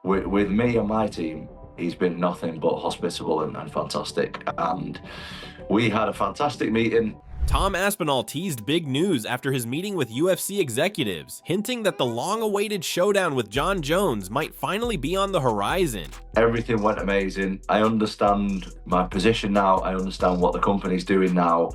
with me and my team, he's been nothing but hospitable and fantastic. And we had a fantastic meeting. Tom Aspinall teased big news after his meeting with UFC executives, hinting that the long-awaited showdown with Jon Jones might finally be on the horizon. Everything went amazing. I understand my position now. I understand what the company's doing now.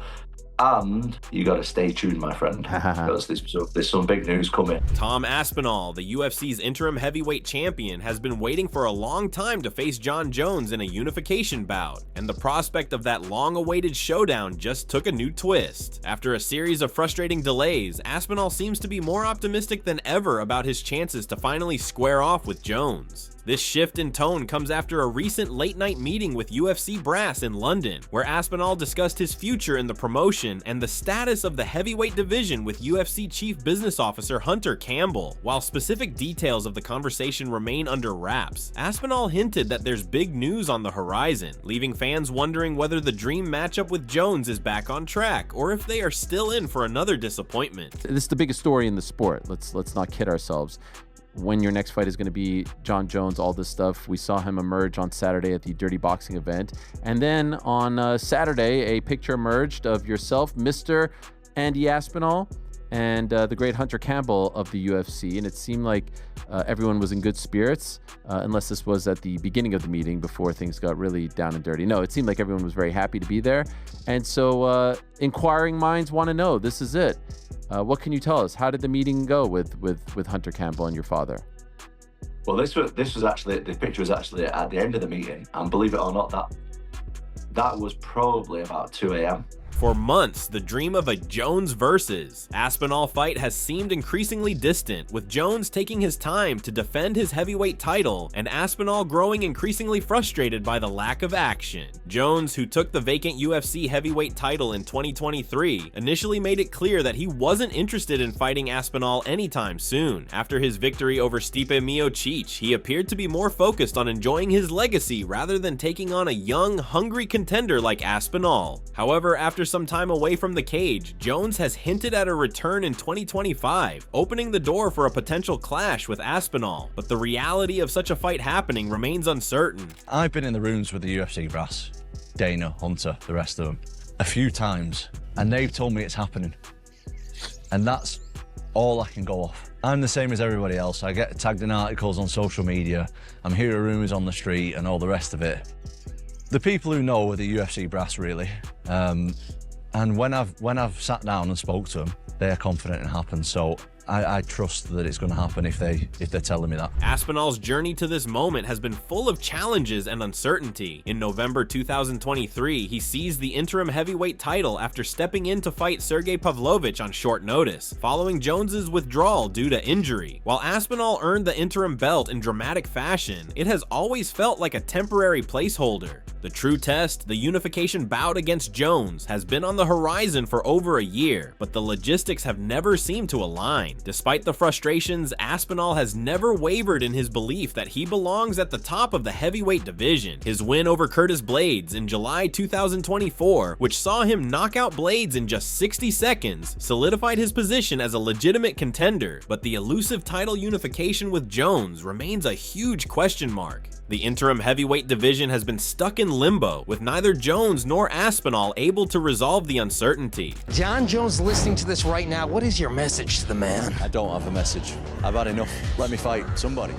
And you got to stay tuned, my friend, because there's some big news coming. Tom Aspinall, the UFC's interim heavyweight champion, has been waiting for a long time to face Jon Jones in a unification bout, and the prospect of that long-awaited showdown just took a new twist. After a series of frustrating delays, Aspinall seems to be more optimistic than ever about his chances to finally square off with Jones. This shift in tone comes after a recent late-night meeting with UFC brass in London, where Aspinall discussed his future in the promotion and the status of the heavyweight division with UFC Chief Business Officer Hunter Campbell. While specific details of the conversation remain under wraps, Aspinall hinted that there's big news on the horizon, leaving fans wondering whether the dream matchup with Jones is back on track, or if they are still in for another disappointment. This is the biggest story in the sport. Let's not kid ourselves. When your next fight is going to be Jon Jones, all this stuff. We saw him emerge on Saturday at the Dirty Boxing event. And then on Saturday, a picture emerged of yourself, Mr. Andy Aspinall, and the great Hunter Campbell of the UFC. And it seemed like everyone was in good spirits, unless this was at the beginning of the meeting before things got really down and dirty. No, it seemed like everyone was very happy to be there. And so inquiring minds want to know, this is it. What can you tell us? How did the meeting go with Hunter Campbell and your father? Well, this was actually, the picture was actually at the end of the meeting, and believe it or not, that was probably about 2 a.m. For months, the dream of a Jones versus Aspinall fight has seemed increasingly distant, with Jones taking his time to defend his heavyweight title and Aspinall growing increasingly frustrated by the lack of action. Jones, who took the vacant UFC heavyweight title in 2023, initially made it clear that he wasn't interested in fighting Aspinall anytime soon. After his victory over Stipe Miocic, he appeared to be more focused on enjoying his legacy rather than taking on a young, hungry contender like Aspinall. However, after some time away from the cage, Jones has hinted at a return in 2025, opening the door for a potential clash with Aspinall, but the reality of such a fight happening remains uncertain. I've been in the rooms with the UFC brass, Dana, Hunter, the rest of them, a few times, and they've told me it's happening. And that's all I can go off. I'm the same as everybody else. I get tagged in articles on social media, I'm hearing rumors on the street and all the rest of it. The people who know are the UFC brass, really. And when I've sat down and spoke to them, they're confident it happens. So I trust that it's going to happen if they're telling me that. Aspinall's journey to this moment has been full of challenges and uncertainty. In November 2023, he seized the interim heavyweight title after stepping in to fight Sergey Pavlovich on short notice, following Jones's withdrawal due to injury. While Aspinall earned the interim belt in dramatic fashion, it has always felt like a temporary placeholder. The true test, the unification bout against Jones, has been on the horizon for over a year, but the logistics have never seemed to align. Despite the frustrations, Aspinall has never wavered in his belief that he belongs at the top of the heavyweight division. His win over Curtis Blaydes in July 2024, which saw him knock out Blaydes in just 60 seconds, solidified his position as a legitimate contender, but the elusive title unification with Jones remains a huge question mark. The interim heavyweight division has been stuck in limbo, with neither Jones nor Aspinall able to resolve the uncertainty. Jon Jones listening to this right now, what is your message to the man? I don't have a message. I've had enough. Let me fight somebody.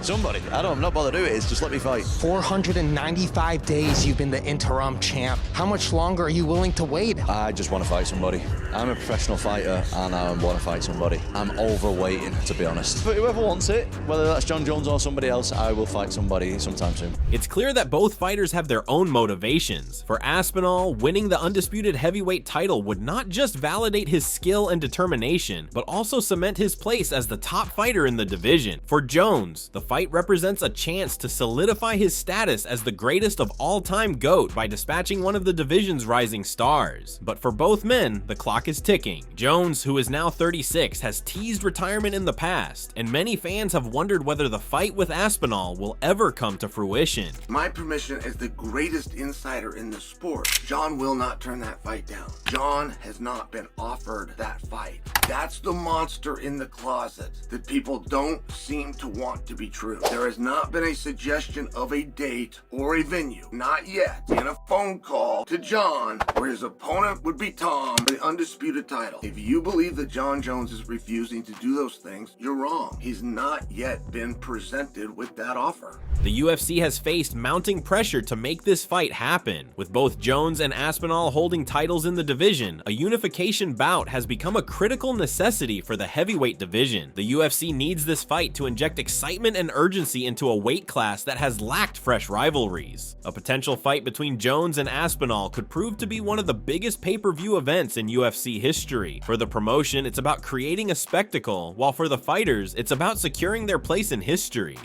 I'm not bothered who it is, just let me fight. 495 days you've been the interim champ. How much longer are you willing to wait? I just want to fight somebody. I'm a professional fighter and I want to fight somebody. I'm overweighting, to be honest. But whoever wants it, whether that's Jon Jones or somebody else, I will fight somebody sometime soon. It's clear that both fighters have their own motivations. For Aspinall, winning the undisputed heavyweight title would not just validate his skill and determination, but also cement his place as the top fighter in the division. For Jones, the fight represents a chance to solidify his status as the greatest of all-time GOAT by dispatching one of the division's rising stars. But for both men, the clock clock is ticking. Jones, who is now 36, has teased retirement in the past, and many fans have wondered whether the fight with Aspinall will ever come to fruition. My permission as the greatest insider in the sport, John will not turn that fight down. John has not been offered that fight. That's the monster in the closet that people don't seem to want to be true. There has not been a suggestion of a date or a venue, not yet, in a phone call to John where his opponent would be Tom for the undisputed title. If you believe that John Jones is refusing to do those things, you're wrong. He's not yet been presented with that offer. The UFC has faced mounting pressure to make this fight happen. With both Jones and Aspinall holding titles in the division, a unification bout has become a critical necessity for the heavyweight division. The UFC needs this fight to inject excitement and urgency into a weight class that has lacked fresh rivalries. A potential fight between Jones and Aspinall could prove to be one of the biggest pay-per-view events in UFC history. For the promotion, it's about creating a spectacle, while for the fighters, it's about securing their place in history.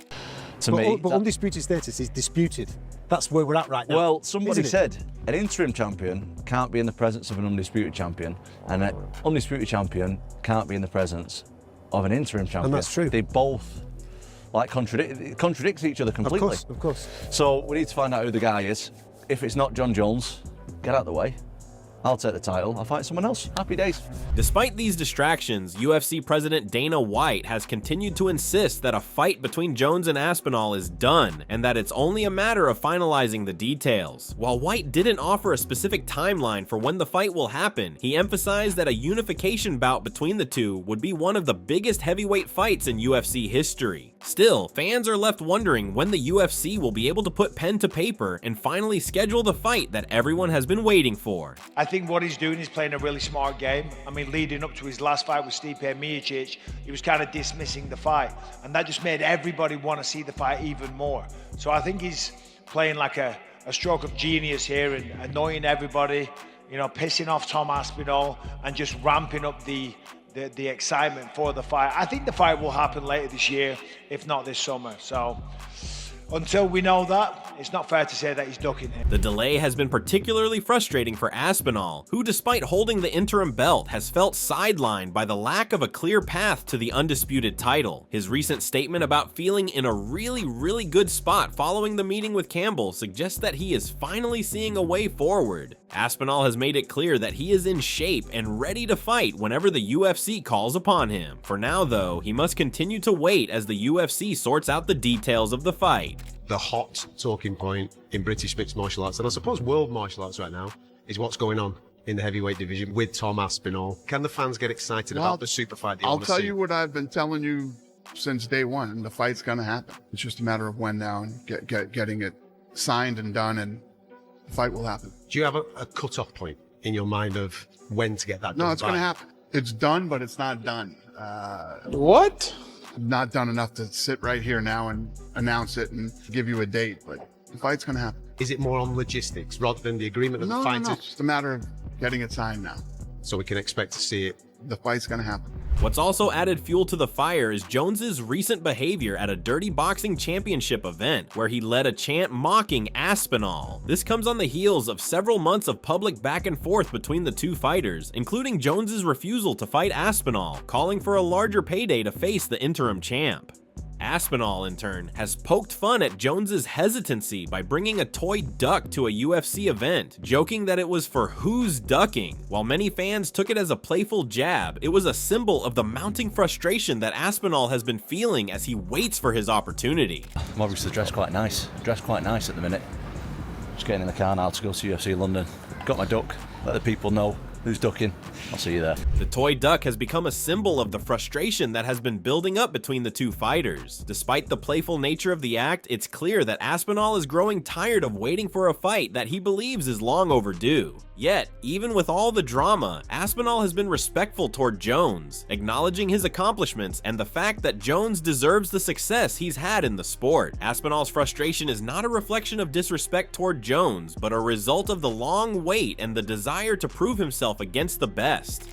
But undisputed status is disputed. That's where we're at right now. Well, somebody said an interim champion can't be in the presence of an undisputed champion, and an undisputed champion can't be in the presence of an interim champion. And that's true. They both contradict each other completely. Of course. So we need to find out who the guy is. If it's not John Jones, get out of the way. I'll take the title, I'll fight someone else. Happy days. Despite these distractions, UFC President Dana White has continued to insist that a fight between Jones and Aspinall is done, and that it's only a matter of finalizing the details. While White didn't offer a specific timeline for when the fight will happen, he emphasized that a unification bout between the two would be one of the biggest heavyweight fights in UFC history. Still, fans are left wondering when the UFC will be able to put pen to paper and finally schedule the fight that everyone has been waiting for. I think what he's doing is playing a really smart game. I mean, leading up to his last fight with Stipe Miocic, he was kind of dismissing the fight, and that just made everybody want to see the fight even more. So I think he's playing like a stroke of genius here and annoying everybody, you know, pissing off Tom Aspinall and just ramping up the excitement for the fight. I think the fight will happen later this year, if not this summer. So until we know that, it's not fair to say that he's ducking him. The delay has been particularly frustrating for Aspinall, who despite holding the interim belt has felt sidelined by the lack of a clear path to the undisputed title. His recent statement about feeling in a really good spot following the meeting with Campbell suggests that he is finally seeing a way forward. Aspinall has made it clear that he is in shape and ready to fight whenever the UFC calls upon him. For now though, he must continue to wait as the UFC sorts out the details of the fight. The hot talking point in British mixed martial arts, and I suppose world martial arts right now, is what's going on in the heavyweight division with Tom Aspinall. Can the fans get excited about the super fight? I'll tell you what I've been telling you since day one. The fight's going to happen. It's just a matter of when now and getting it signed and done, and the fight will happen. Do you have a cut-off point in your mind of when to get that done? No, it's going to happen. It's done, but it's not done. What? Not done enough to sit right here now and announce it and give you a date, but the fight's going to happen. Is it more on logistics rather than the agreement of the fight? No, it's just a matter of getting it signed now. So we can expect to see it. The fight's going to happen. What's also added fuel to the fire is Jones's recent behavior at a Dirty Boxing Championship event, where he led a chant mocking Aspinall. This comes on the heels of several months of public back and forth between the two fighters, including Jones's refusal to fight Aspinall, calling for a larger payday to face the interim champ. Aspinall, in turn, has poked fun at Jones's hesitancy by bringing a toy duck to a UFC event, joking that it was for who's ducking. While many fans took it as a playful jab, it was a symbol of the mounting frustration that Aspinall has been feeling as he waits for his opportunity. I'm obviously dressed quite nice at the minute. Just getting in the car now to go to UFC London. Got my duck, let the people know who's ducking. I'll see you there. The toy duck has become a symbol of the frustration that has been building up between the two fighters. Despite the playful nature of the act, it's clear that Aspinall is growing tired of waiting for a fight that he believes is long overdue. Yet, even with all the drama, Aspinall has been respectful toward Jones, acknowledging his accomplishments and the fact that Jones deserves the success he's had in the sport. Aspinall's frustration is not a reflection of disrespect toward Jones, but a result of the long wait and the desire to prove himself against the best.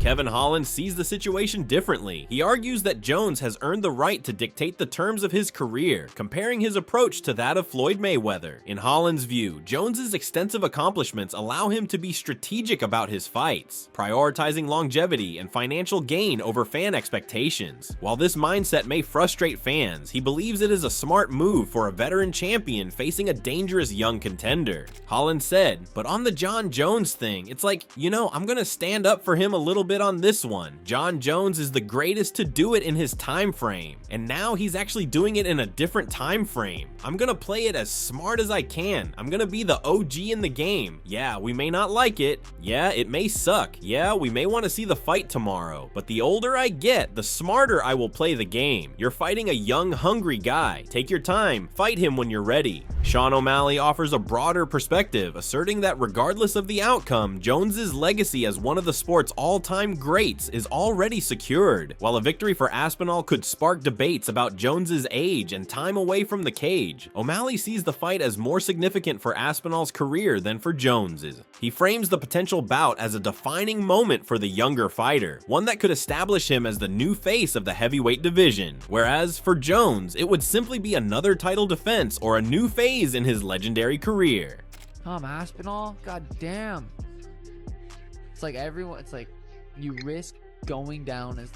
Kevin Holland sees the situation differently. He argues that Jones has earned the right to dictate the terms of his career, comparing his approach to that of Floyd Mayweather. In Holland's view, Jones's extensive accomplishments allow him to be strategic about his fights, prioritizing longevity and financial gain over fan expectations. While this mindset may frustrate fans, he believes it is a smart move for a veteran champion facing a dangerous young contender. Holland said, "But on the Jon Jones thing, it's like, I'm gonna stand up for him a little bit on this one. Jon Jones is the greatest to do it in his time frame, and now he's actually doing it in a different time frame. I'm gonna play it as smart as I can. I'm gonna be the OG in the game. Yeah, we may not like it. Yeah, it may suck. Yeah, we may want to see the fight tomorrow. But the older I get, the smarter I will play the game. You're fighting a young, hungry guy. Take your time. Fight him when you're ready." Sean O'Malley offers a broader perspective, asserting that regardless of the outcome, Jones's legacy as one of the sport's all-time greats is already secured. While a victory for Aspinall could spark debates about Jones's age and time away from the cage, O'Malley sees the fight as more significant for Aspinall's career than for Jones's. He frames the potential bout as a defining moment for the younger fighter, one that could establish him as the new face of the heavyweight division, whereas for Jones, it would simply be another title defense or a new phase in his legendary career. Tom Aspinall? God damn. It's like you risk going down as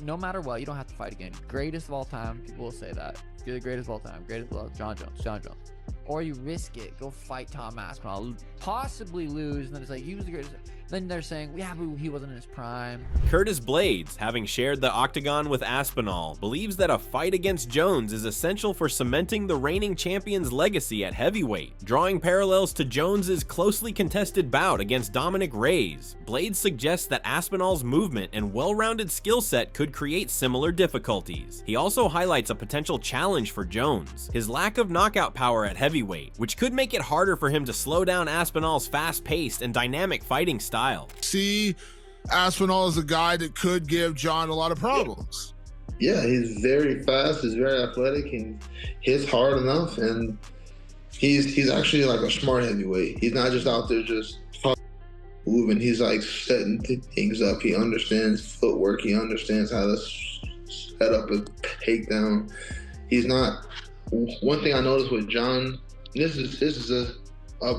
no matter what, you don't have to fight again. Greatest of all time, people will say that. You're the greatest of all time. Greatest of all time, Jon Jones. Or you risk it, go fight Tom Aspinall, possibly lose, and then it's like, he was the greatest. Then they're saying, yeah, but he wasn't in his prime. Curtis Blades, having shared the octagon with Aspinall, believes that a fight against Jones is essential for cementing the reigning champion's legacy at heavyweight. Drawing parallels to Jones's closely contested bout against Dominic Reyes, Blades suggests that Aspinall's movement and well-rounded skill set could create similar difficulties. He also highlights a potential challenge for Jones, his lack of knockout power at heavyweight, which could make it harder for him to slow down Aspinall's fast-paced and dynamic fighting style. See Aspinall as a guy that could give Jon a lot of problems. Yeah, he's very fast, he's very athletic, and hits hard enough, and he's actually like a smart heavyweight. He's not just out there just moving, he's like setting things up. He understands footwork, he understands how to set up a takedown. He's not, one thing I noticed with Jon, this is a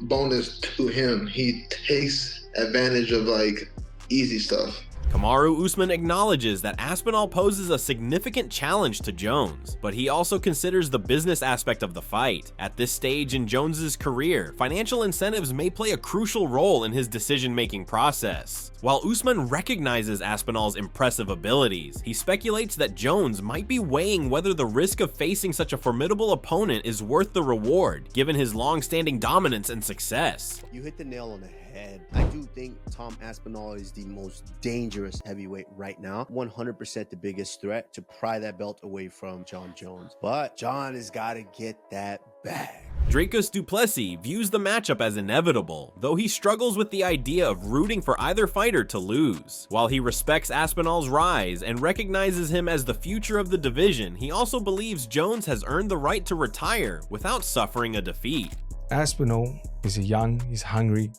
bonus to him. He takes advantage of like easy stuff. Kamaru Usman acknowledges that Aspinall poses a significant challenge to Jones, but he also considers the business aspect of the fight. At this stage in Jones's career, financial incentives may play a crucial role in his decision-making process. While Usman recognizes Aspinall's impressive abilities, he speculates that Jones might be weighing whether the risk of facing such a formidable opponent is worth the reward, given his long-standing dominance and success. You hit the nail on the head. I do think Tom Aspinall is the most dangerous heavyweight right now. 100% the biggest threat to pry that belt away from Jon Jones. But Jon has got to get that bag. Dricus du Plessis views the matchup as inevitable, though he struggles with the idea of rooting for either fighter to lose. While he respects Aspinall's rise and recognizes him as the future of the division, he also believes Jones has earned the right to retire without suffering a defeat. Aspinall is young, he's hungry.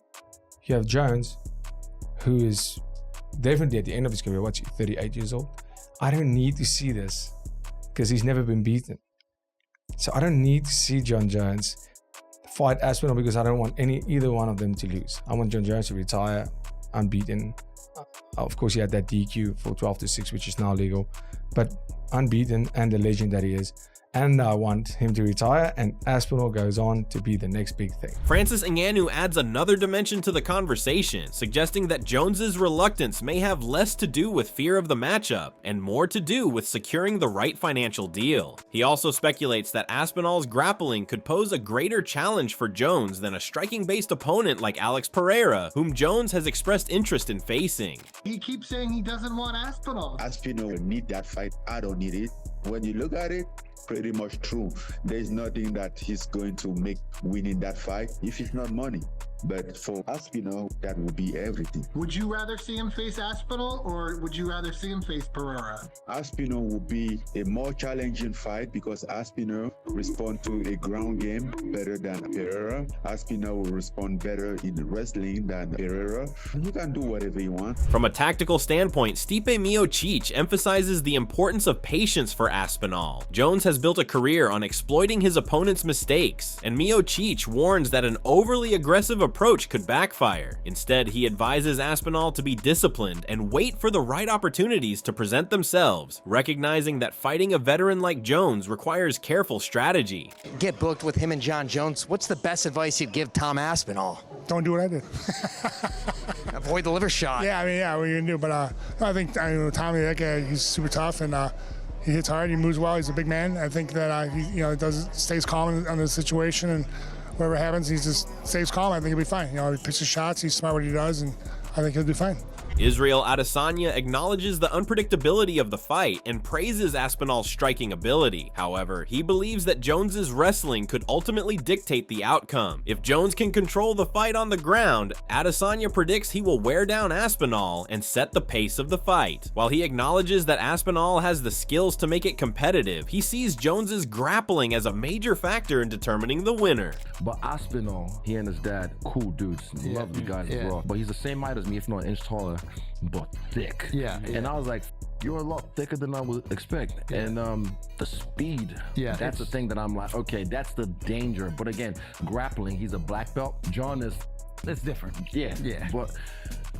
You have Jones, who is definitely at the end of his career, 38 years old. I don't need to see this because he's never been beaten. So I don't need to see Jon Jones fight Aspinall because I don't want either one of them to lose. I want Jon Jones to retire unbeaten. Of course, he had that DQ for 12-6, which is now legal, but unbeaten and the legend that he is. And I want him to retire, and Aspinall goes on to be the next big thing. Francis Ngannou adds another dimension to the conversation, suggesting that Jones's reluctance may have less to do with fear of the matchup and more to do with securing the right financial deal. He also speculates that Aspinall's grappling could pose a greater challenge for Jones than a striking-based opponent like Alex Pereira, whom Jones has expressed interest in facing. He keeps saying he doesn't want Aspinall. Aspinall need that fight. I don't need it. When you look at it, pretty much true. There's nothing that he's going to make winning that fight if it's not money. But for Aspinall, that will be everything. Would you rather see him face Aspinall or would you rather see him face Pereira? Aspinall will be a more challenging fight because Aspinall respond to a ground game better than Pereira. Aspinall will respond better in wrestling than Pereira. You can do whatever you want. From a tactical standpoint, Stipe Miocic emphasizes the importance of patience for Aspinall. Jones has built a career on exploiting his opponent's mistakes, and Miocic warns that an overly aggressive approach could backfire. Instead, he advises Aspinall to be disciplined and wait for the right opportunities to present themselves, recognizing that fighting a veteran like Jones requires careful strategy. Get booked with him and John Jones. What's the best advice you'd give Tom Aspinall? Don't do what I did. Avoid the liver shot. Yeah, I mean, yeah, what are you gonna do? But I think Tommy, that guy, he's super tough and he hits hard. He moves well. He's a big man. I think that he stays calm on the situation, and whatever happens, he just stays calm. I think he'll be fine. He pitches shots. He's smart what he does, and I think he'll do fine. Israel Adesanya acknowledges the unpredictability of the fight and praises Aspinall's striking ability. However, he believes that Jones's wrestling could ultimately dictate the outcome. If Jones can control the fight on the ground, Adesanya predicts he will wear down Aspinall and set the pace of the fight. While he acknowledges that Aspinall has the skills to make it competitive, he sees Jones's grappling as a major factor in determining the winner. But Aspinall, he and his dad, cool dudes, lovely guys as well. But he's the same height as me, if not an inch taller, but thick. And I was like, you're a lot thicker than I would expect. And the speed, that's the thing that I'm like, okay, that's the danger. But again, grappling, he's a black belt. John is, it's different. But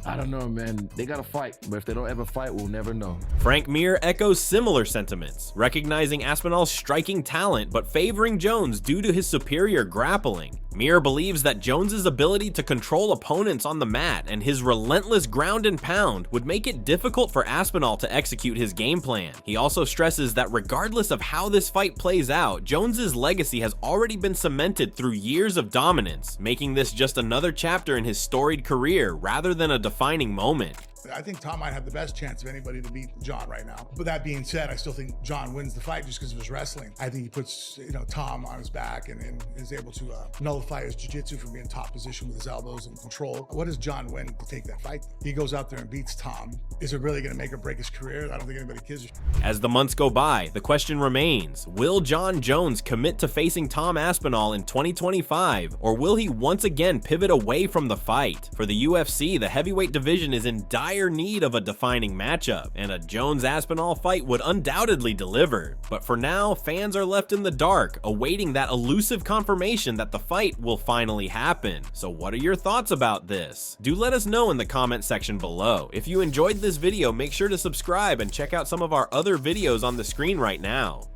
I don't know, man. They gotta fight, but if they don't ever fight, we'll never know. Frank Mir echoes similar sentiments, recognizing Aspinall's striking talent but favoring Jones due to his superior grappling. Mir believes that Jones's ability to control opponents on the mat and his relentless ground and pound would make it difficult for Aspinall to execute his game plan. He also stresses that regardless of how this fight plays out, Jones's legacy has already been cemented through years of dominance, making this just another chapter in his storied career rather than a defining moment. I think Tom might have the best chance of anybody to beat John right now. But that being said, I still think John wins the fight just because of his wrestling. I think he puts Tom on his back and is able to nullify his jiu-jitsu from being top position with his elbows and control. What does John win to take that fight? He goes out there and beats Tom. Is it really going to make or break his career? I don't think anybody gives a shit. As the months go by, the question remains, will John Jones commit to facing Tom Aspinall in 2025, or will he once again pivot away from the fight? For the UFC, the heavyweight division is in dire need of a defining matchup, and a Jones-Aspinall fight would undoubtedly deliver. But for now, fans are left in the dark, awaiting that elusive confirmation that the fight will finally happen. So what are your thoughts about this? Do let us know in the comment section below. If you enjoyed this video, make sure to subscribe and check out some of our other videos on the screen right now.